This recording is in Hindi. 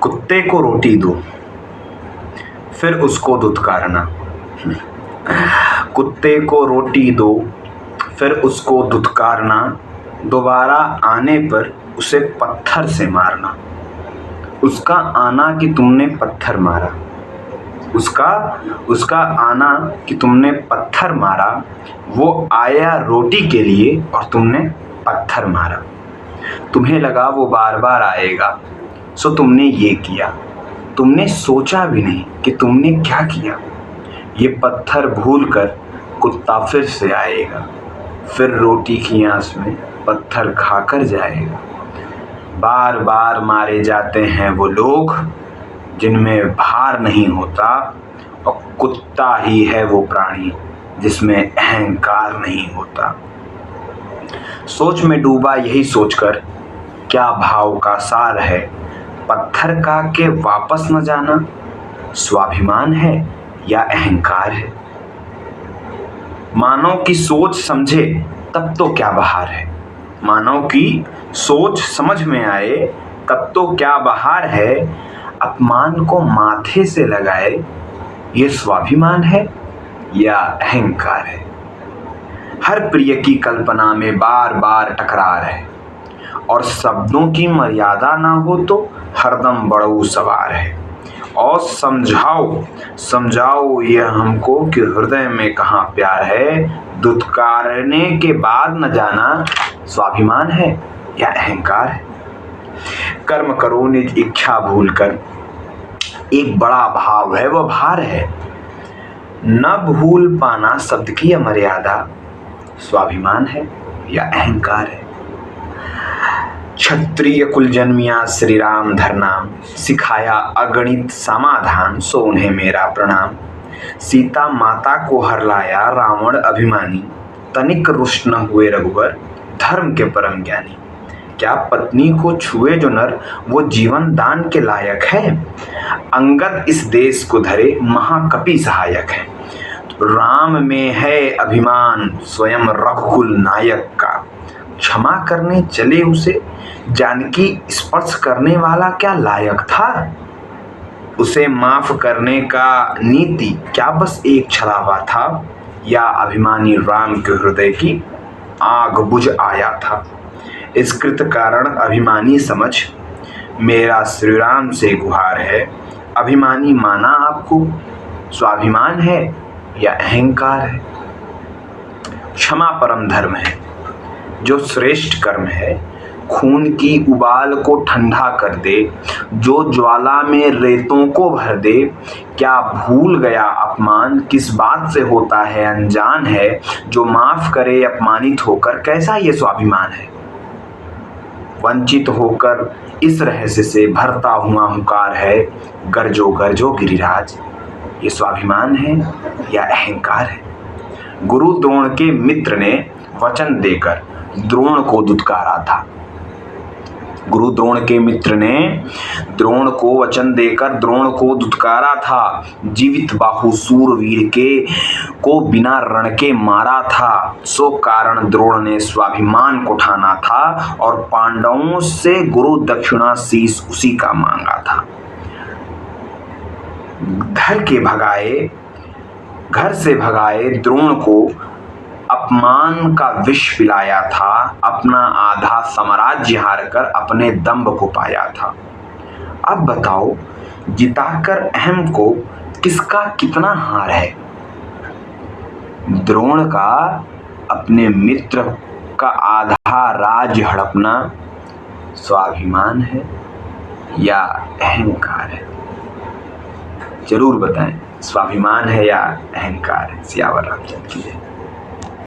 कुत्ते को रोटी दो फिर उसको दुत्कारना। कुत्ते को रोटी दो फिर उसको दुत्कारना, दोबारा आने पर उसे पत्थर से मारना। उसका आना कि तुमने पत्थर मारा, उसका आना कि तुमने पत्थर मारा, वो आया रोटी के लिए और तुमने पत्थर मारा। तुम्हें लगा वो बार बार आएगा, सो तुमने ये किया। तुमने सोचा भी नहीं कि तुमने क्या किया। ये पत्थर भूलकर कुत्ता फिर से आएगा, फिर रोटी की आस में पत्थर खाकर जाएगा। बार बार मारे जाते हैं वो लोग जिनमें भार नहीं होता, और कुत्ता ही है वो प्राणी जिसमें अहंकार नहीं होता। सोच में डूबा यही सोचकर क्या भाव का सार है, पत्थर का के वापस न जाना स्वाभिमान है या अहंकार है। मानव की सोच समझे तब तो क्या बहार है, मानव की सोच समझ में आए तब तो क्या बहार है। अपमान को माथे से लगाए ये स्वाभिमान है या अहंकार है। हर प्रिय की कल्पना में बार बार टकरार है, और शब्दों की मर्यादा ना हो तो हरदम बड़ऊ सवार है। और समझाओ ये हमको कि हृदय में कहाँ प्यार है। दुत्कारने के बाद न जाना स्वाभिमान है या अहंकार है। कर्म करो निज इच्छा भूलकर, एक बड़ा भाव है वह भार है। न भूल पाना शब्द की मर्यादा स्वाभिमान है या अहंकार है। क्षत्रिय कुल जन्मिया श्री राम धरनाम, सिखाया अगणित समाधान सो उन्हें मेरा प्रणाम। सीता माता को हर लाया रावण अभिमानी, तनिक रुष्ट न हुए रघुवर धर्म के परम ज्ञानी। क्या पत्नी को छुए जो नर वो जीवन दान के लायक है। अंगद इस देश को धरे महाकपि सहायक है। राम में है अभिमान स्वयं रघुकुल नायक का। क्षमा करने चले उसे जानकी स्पर्श करने वाला क्या लायक था। उसे माफ करने का नीति क्या बस एक छलावा था, या अभिमानी राम के हृदय की आग बुझ आया था। इस कृत कारण अभिमानी समझ मेरा श्री राम से गुहार है। अभिमानी माना आपको स्वाभिमान है या अहंकार है। क्षमा परम धर्म है जो श्रेष्ठ कर्म है। खून की उबाल को ठंडा कर दे, जो ज्वाला में रेतों को भर दे। क्या भूल गया अपमान किस बात से होता है अनजान है। जो माफ करे अपमानित होकर कैसा ये स्वाभिमान है। वंचित होकर इस रहस्य से भरता हुआ हुंकार है। गर्जो गर्जो गिरिराज ये स्वाभिमान है या अहंकार है। गुरु द्रोण के मित्र ने वचन देकर द्रोण को दुत्कारा था। गुरु द्रोण के मित्र ने द्रोण को वचन देकर द्रोण को दुत्कारा था। जीवित बाहु सूरवीर के को बिना रण के मारा था। सो कारण द्रोण ने स्वाभिमान को ठाना था, और पांडवों से गुरु दक्षिणा शीश उसी का मांगा था। घर से भगाए द्रोण को अपमान का विष पिलाया था। अपना आधा साम्राज्य हारकर अपने दंभ को पाया था। अब बताओ जिताकर अहम को किसका कितना हार है। द्रोण का अपने मित्र का आधा राज्य हड़पना स्वाभिमान है या अहंकार है। जरूर बताएं स्वाभिमान है या अहंकार है। सियावर रामचंद्र की जय।